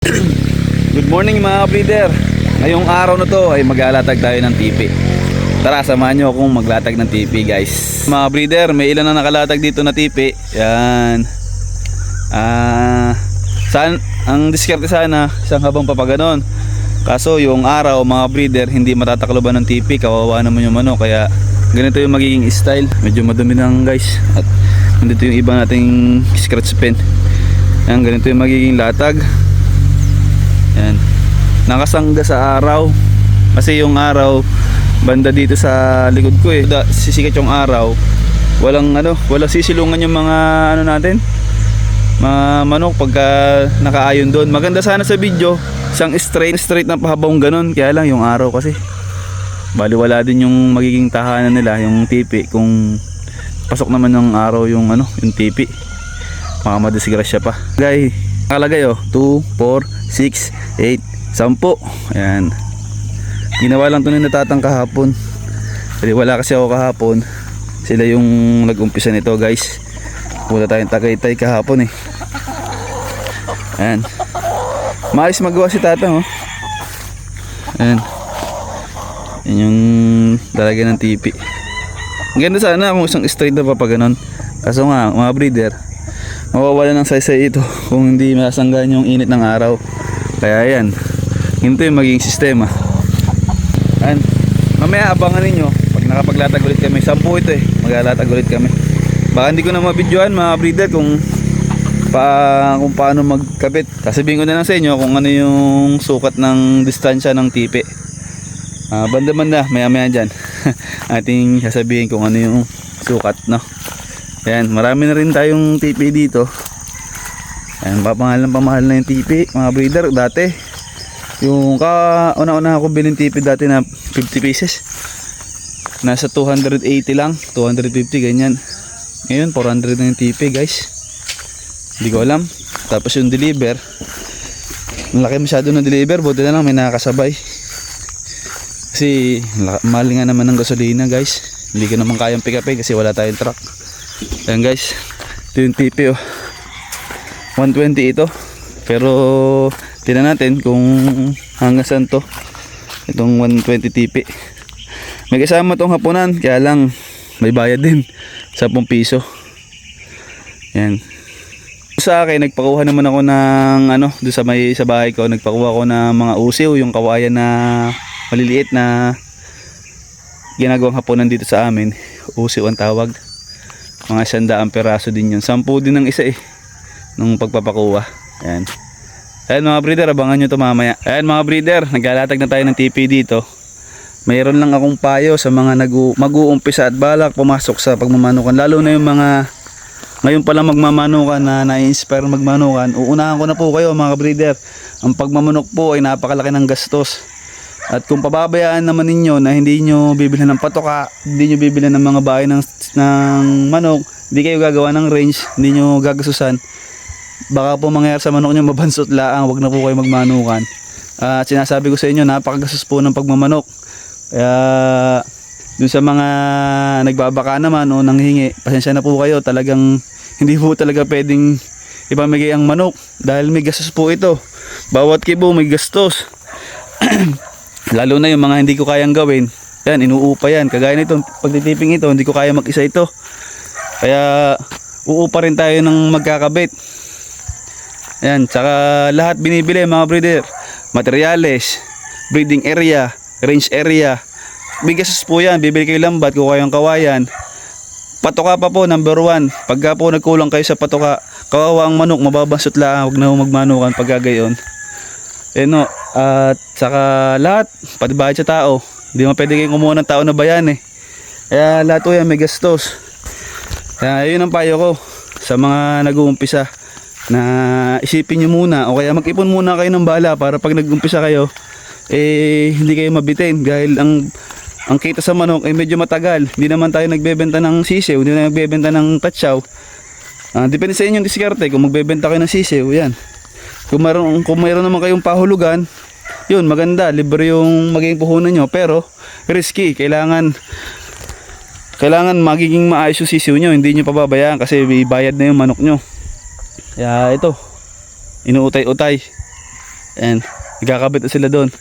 Good morning mga breeder. Ngayong araw na to ay maglalatag tayo ng tipi. Tara, samahan nyo akong maglatag ng tipi guys. Mga breeder, may ilan na nakalatag dito na tipi. Yan. Ang diskarte sana isang habang papaganon. Kaso yung araw mga breeder hindi matatakloban ng tipi. Kawawa naman yung manok. Kaya ganito yung magiging style. Medyo madumi lang guys. At nandito yung iba nating scratch pen. Yan, ganito yung magiging latag. Yan. Nakasangga sa araw. Kasi yung araw banda dito sa likod ko eh. Sisikat yung araw. Walang sisilungan yung mga natin. Mga manok pagka nakaayon doon. Maganda sana sa video, isang straight na pahabang ganun. Kaya lang yung araw kasi baliwala din yung magiging tahanan nila, yung tipi. Kung pasok naman ng araw yung yung tipi, baka madisgrasya pa. Guys, nakalagay 2, 4, 6, 8, 10. Ayan. Ginawa lang ito ni natatang kahapon. Kasi wala kasi ako kahapon. Sila yung nag-umpisa nito guys. Wala tayong Tagaytay kahapon eh. Ayan. Maayos magawa si tatang oh. Ayan. Yan yung talaga ng tipi. Ang ganda sana kung isang straight na papaganon. Kaso nga mga breeder, mawawala ng saysay ito kung hindi masanggan yung init ng araw. Kaya yan, ito yung magiging sistema. And mamaya abangan ninyo pag nakapaglatag ulit kami. 10 ito eh, maglalatag ulit kami. Baka hindi ko na mabidyohan mga breeder kung paano magkabit. Sasabihin ko na lang sa inyo kung ano yung sukat ng distansya ng tipi. Banda maya dyan ating sasabihin kung ano yung sukat, no? Ayan, marami na rin tayong tipi dito. Ayan, pamahal na yung tipi mga breeder. Dati yung una ako bilhin tipi dati na 50 pieces, nasa 280 lang, 250 ganyan. Ngayon 400 na yung tipi guys. Hindi ko alam. Tapos yung deliver, malaki masyado ng deliver. Buti na lang may nakakasabay. Kasi mahal nga naman ng gasolina guys. Hindi ko naman kayang pick up kasi wala tayong truck. Ayan guys, ito yung tipi 120 ito. Pero tingnan natin kung hanggang saan to itong 120 tipi. May kasama tong hapunan, kaya lang may bayad din, 10 piso. Yan. Sa akin, nagpakuha naman ako ng doon sa bahay ko, nagpakuha ako ng mga usiw, yung kawayan na maliliit na ginagawang hapunan dito sa amin. Usiw ang tawag. Mga 100 peraso din yun. 10 din ng isa eh nung pagpapakuha. Ayan. Ayan mga breeder, abangan nyo ito mamaya. Ayan mga breeder, naglalatag na tayo ng tipi dito. Mayroon lang akong payo sa mga mag-uumpisa at balak pumasok sa pagmamanukan. Lalo na yung mga ngayon pa lang magmamanukan na na-inspire magmanukan. Uunahan ko na po kayo mga breeder. Ang pagmamanok po ay napakalaki ng gastos. At kung pababayaan naman ninyo na hindi nyo bibilhan ng patoka, hindi nyo bibilhan ng mga bahay ng manok, hindi kayo gagawa ng range, hindi nyo gagasusan, baka po mangyayari sa manok nyo mabansot laang. Wag na po kayo magmanukan. At sinasabi ko sa inyo, napakagastos po ng pagmamanok. Kaya dun sa mga nagbabaka naman o nanghingi, pasensya na po kayo. Talagang hindi po talaga pwedeng ipamigay ang manok dahil may gastos po ito. Bawat kibo may gastos. Lalo na yung mga hindi ko kayang gawin, yan, inuupa yan. Kagaya nito, pagtitiping ito, hindi ko kaya mag-isa ito. Kaya uupa rin tayo ng magkakabit. Yan, tsaka lahat binibili mga breeder. Materyales, breeding area, range area. Bigastos po yan, bibili kayo lambat, kung kayang kawayan. Patoka pa po, number 1. Pagka po nagkulang kayo sa patoka, kawawa ang manok, mababansot lang, huwag na magmanukan pagkagayon. At saka lahat, pati bayad sa tao. Hindi mo pwede kayong kumuha ng tao na bayan eh. Kaya lahat po yan may gastos. Kaya yun ang payo ko sa mga nag-uumpisa, na isipin nyo muna o kaya mag-ipon muna kayo ng bala para pag nag-umpisa kayo hindi kayo mabitin. Dahil ang kita sa manok ay medyo matagal. Hindi naman tayo nagbebenta ng sisiw, hindi na nagbebenta ng tatsaw. Depende sa inyong diskarte kung magbebenta kayo ng sisiw. Yan. Kung mayroon naman kayong pahulugan, yun, maganda, libre yung magiging puhunan nyo, pero risky. Kailangan magiging maayos yung sisiw nyo, hindi nyo pababayaan kasi ibayad na yung manok nyo. Kaya ito, inuutay-utay. Ayan, nagkakabit na sila doon.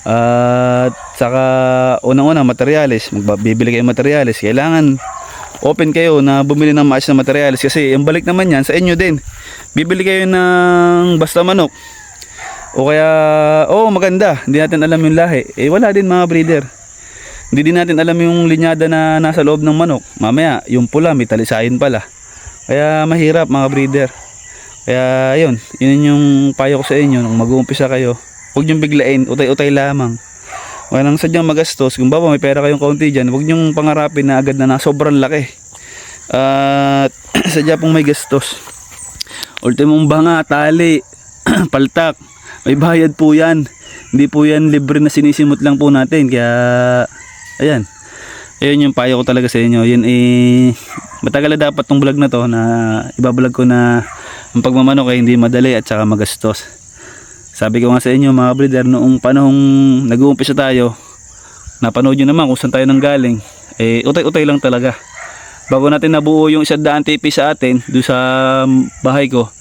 At saka unang-una materyales, bibili kayo ng materyales, kailangan open kayo na bumili ng maayos na materyales kasi yung balik naman yan sa inyo din. Bibili kayo ng basta manok o kaya maganda, hindi natin alam yung lahi, wala din mga breeder. Hindi din natin alam yung linyada na nasa loob ng manok. Mamaya yung pula may talisayin pala, kaya mahirap mga breeder. Kaya yun yung payo ko sa inyo nung mag-uumpisa kayo. Huwag niyong biglain, utay-utay lamang. Huwag nang sadyang magastos. Kung baba may pera kayong kaunti dyan, huwag niyong pangarapin na agad na sobrang laki. At sadya pong may gastos. Ultimong banga, tali, paltak, may bayad po yan. Hindi po yan libre na sinisimot lang po natin. Kaya ayan, ayun yung payo ko talaga sa inyo. Yun matagal na dapat tong vlog na to na ibablog ko na ang pagmamanok ay hindi madali at saka magastos. Sabi ko nga sa inyo mga breeder, noong panahong nag-uumpisa tayo, napanood nyo naman kung saan tayo nanggaling, utay-utay lang talaga. Bago natin nabuo yung 100 TP sa atin doon sa bahay ko,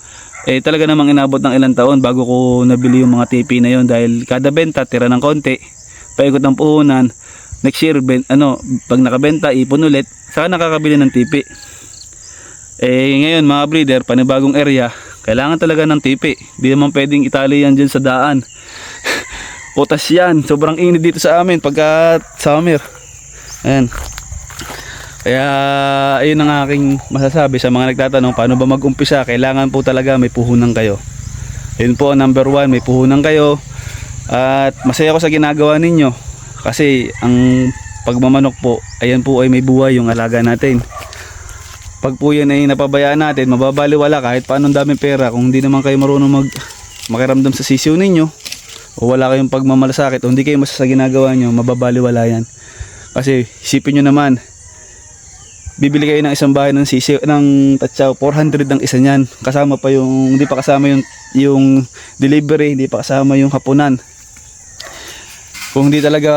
talaga namang inabot ng ilang taon bago ko nabili yung mga TP na yon, dahil kada benta tira ng konti, paikot ng puhunan, next year pag nakabenta ipon ulit, saka nakakabili ng TP. Ngayon mga breeder, panibagong area, kailangan talaga ng TP. Di naman pwedeng itali yan dyan sa daan. Utas yan, sobrang init dito sa amin pagka summer. Ayan. Kaya ayun ang aking masasabi sa mga nagtatanong paano ba mag-umpisa. Kailangan po talaga may puhunan kayo. Yun po number 1, may puhunan kayo. At masaya ako sa ginagawa ninyo, kasi ang pagmamanok po, ayan po ay may buhay yung alaga natin. Pag po yan ay napabayaan natin, mababaliwala kahit paano daming pera. Kung hindi naman kayo marunong makiramdam sa sisiw ninyo, o wala kayong pagmamalasakit, o hindi kayo masaya sa ginagawa nyo, mababaliwala yan. Kasi isipin nyo naman, bibili kayo ng isang bahay ng sisiw, ng tatsaw, 400 ang isa niyan. Kasama pa yung, hindi pa kasama yung delivery, hindi pa kasama yung hapunan. Kung hindi talaga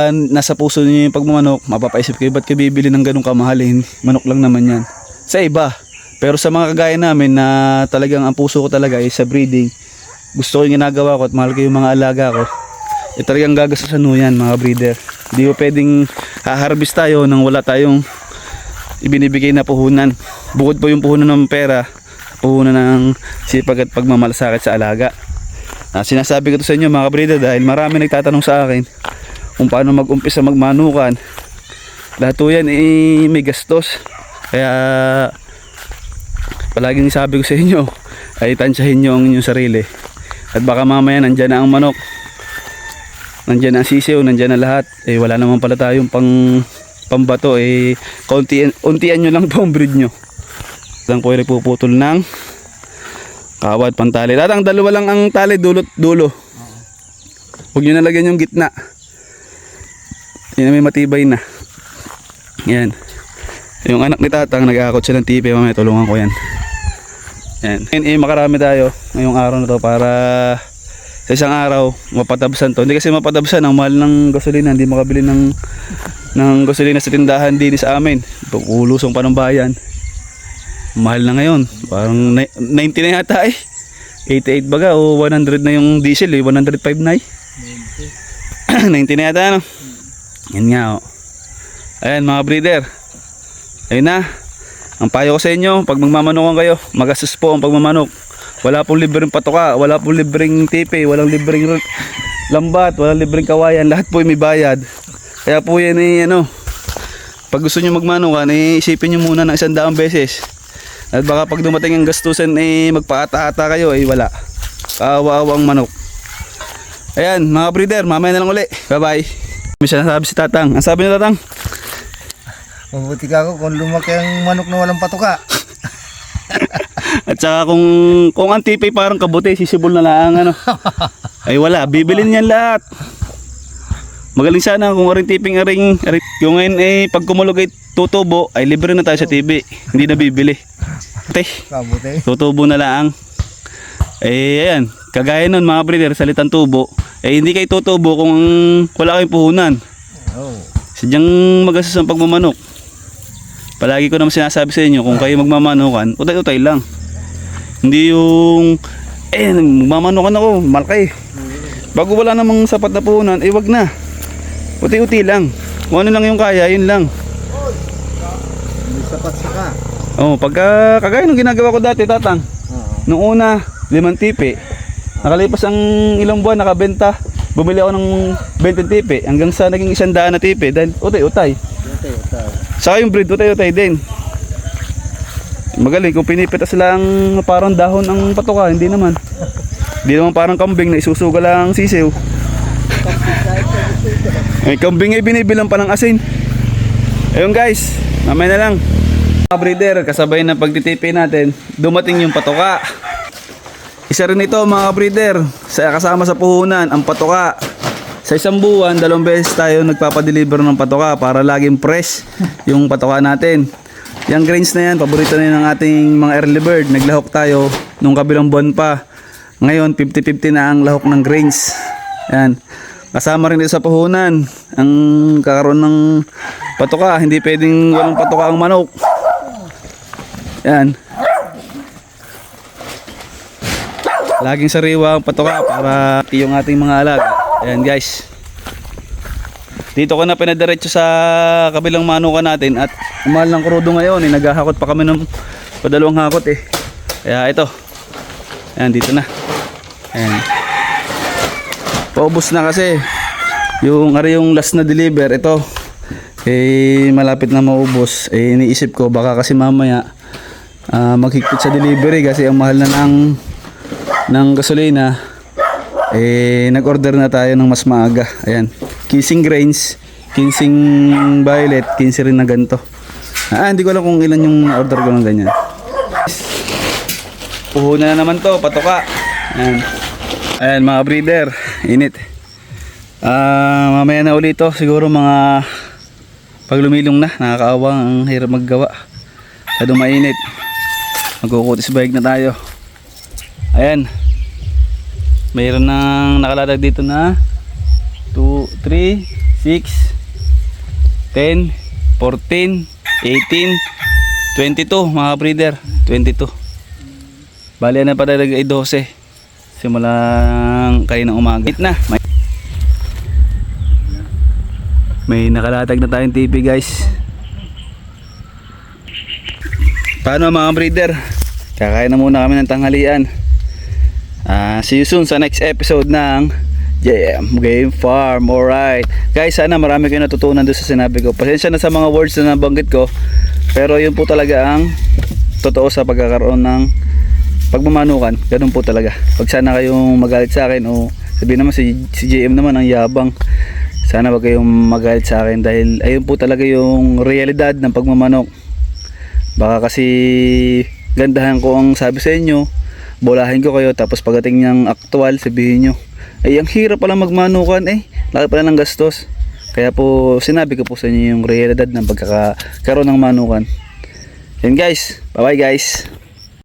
nasa puso niyo yung pagmamanok, mapapaisip kayo, ba't kayo bibili ng ganung kamahalin? Manok lang naman yan. Sa iba. Pero sa mga kagaya namin na talagang ang puso ko talaga ay sa breeding, gusto ko yung ginagawa ko at mahal ko yung mga alaga ko, talagang gagastusan yan mga breeder. Hindi ko pwedeng haharvest tayo nang wala tayong ibinibigay na puhunan. Bukod po yung puhunan ng pera, puhunan ng sipag at pagmamalasakit sa alaga. Sinasabi ko to sa inyo mga breeder dahil marami nagtatanong sa akin kung paano mag-umpisa magmanukan. Lahat po yan may gastos. Kaya palaging sabi ko sa inyo ay tansyahin nyo ang inyong sarili. At baka mamaya nandyan na ang manok, nandyan na ang sisiw, nandyan na lahat. Wala naman pala tayong pambato. Untian nyo lang po ang breed nyo. Lang po ay puputol ng kawad pantali. Tatang dalawa lang ang tali, dulo. Huwag nyo nalagyan yung gitna. Yan may matibay na. Yan. Yung anak ni tatang nag-aakot siya ng tipi. Mamaya tulungan ko yan. Yan. Makarami tayo ngayong araw na to para sa isang araw mapatabsan to. Hindi kasi mapatabsan, ang mahal ng gasolina. Hindi makabili ng gasolina sa tindahan din sa amin. Ulusong pa ng bayan. Mahal na ngayon, parang 90 na yata 88 baga o 100 na yung diesel 105 na 90 na yata ano. Yan nga Ayan mga breeder, ayun na ang payo ko sa inyo. Pag magmamanokan kayo, magastos po ang pagmamanok. Wala pong libreng patoka, wala pong libreng tipi, walang libreng lambat, walang libreng kawayan. Lahat po may bayad. Kaya po yan pag gusto nyo magmanukan, isipin nyo muna ng 100 beses. At baka pag dumating ang gastusan magpaata-ata kayo wala. Kawawa ang manok. Ayan mga breeder, mamaya na lang uli. Bye bye. May sinasabi si tatang. Ang sabi ni tatang? Mabuti ka ako kung lumaki ang manok na walang patuka. At saka kung ang tipay parang kabuti, sisibol na lang ay wala, bibilin niyan lahat. Magaling sana kung aring tiping yung ngayon pag kumulog ay tutubo ay libre na tayo sa TV. Hindi na bibili. Tutubo na lang. Ayan, kagaya nun mga breeder, salitang tubo. Hindi kayo tutubo kung wala kayong puhunan. Sadyang magastos ang pagmamanok. Palagi ko naman sinasabi sa inyo, kung kayo magmamanukan, utay-utay lang. Hindi yung Eh, magmamanukan ako, malaki. Bago wala namang sapat na puhunan, eh wag na. Uti-uti lang. Kung ano lang yung kaya, yun lang. Hindi sapat saka. Oh, pagka kagaya nung ginagawa ko dati, tatang. Oo. Nung una, 5 tipi. Nakalipas ang ilang buwan, nakabenta. Bumili ako ng 20 tipi hanggang sa naging 100 na tipi dahil utay-utay. Utay. Saka yung breed, utay-utay din. Magaling kung pinipitas lang parang dahon ang patoka, hindi naman. Hindi naman parang kambing na isusuga lang ang sisiw. May kambing ay binibilang pa ng asin. Ayun guys, mamaya na lang. Mga breeder, kasabay na pagtitipi natin, dumating yung patoka. Isa rin ito mga breeder, kasama sa puhunan, ang patoka. Sa isang buwan, 2 beses tayo nagpapadeliver ng patoka para laging fresh yung patoka natin. Yung grains na yan, paborito na yun ng ating mga early bird. Naglahok tayo nung kabilang buwan pa. Ngayon, 50-50 na ang lahok ng grains. Yan. Kasama rin ito sa puhunan. Ang kakaroon ng patoka, hindi pwedeng walang patoka ang manok. Yan. Laging sariwa ang patoka para yung ating mga alaga. Ayan guys. Dito ko na pinadiretso sa kabilang manukan natin at umahal ng krudo ngayon. Naghahakot pa kami ng padalawang hakot eh. Kaya ito. Ayan dito na. Ayan. Paubos na kasi yung last na deliver ito eh malapit na maubos. Eh iniisip ko baka kasi mamaya maghigpit sa delivery kasi ang mahal na ng gasolina. Eh nag-order na tayo ng mas maaga. Ayan, 15 grains, 15 violet, 15 rin na ganito. Hindi ko alam kung ilan yung order ko ng ganyan. Puhunan na naman to, patoka. Ayan mga breeder, init. Mamaya na ulit to, siguro mga pag lumilong na, nakakaawa, ang hirap maggawa. Masyadong mainit. Magkukutis bayag na tayo. Ayan. Mayroon nang nakalatag dito na 2, 3, 6, 10, 14, 18, 22 mga breeder. 22. Bali na pa talaga ay 12. Simulang kaninang umaga. Na. May nakalatag na tayong TV guys. Paano mga breeder? Kakain na muna kami ng tanghalian. See you soon sa next episode ng JM Game Farm. Alright guys, sana marami kayo natutunan doon sa sinabi ko. Pasensya na sa mga words na nabanggit ko, pero yun po talaga ang totoo sa pagkakaroon ng pagmamanukan. Ganun po talaga. Pag sana kayong magalit sa akin o sabihin naman si JM naman ang yabang, sana wag kayong magalit sa akin dahil ayun po talaga yung realidad ng pagmamanok. Baka kasi gandahan ko ang sabi sa inyo, bolahin ko kayo, tapos pagdating niyang aktual sabihin nyo ay ang hirap pala magmanukan, laki pala ng gastos. Kaya po sinabi ko po sa inyo yung realidad ng pagkakaroon ng manukan. Yan guys, bye bye guys.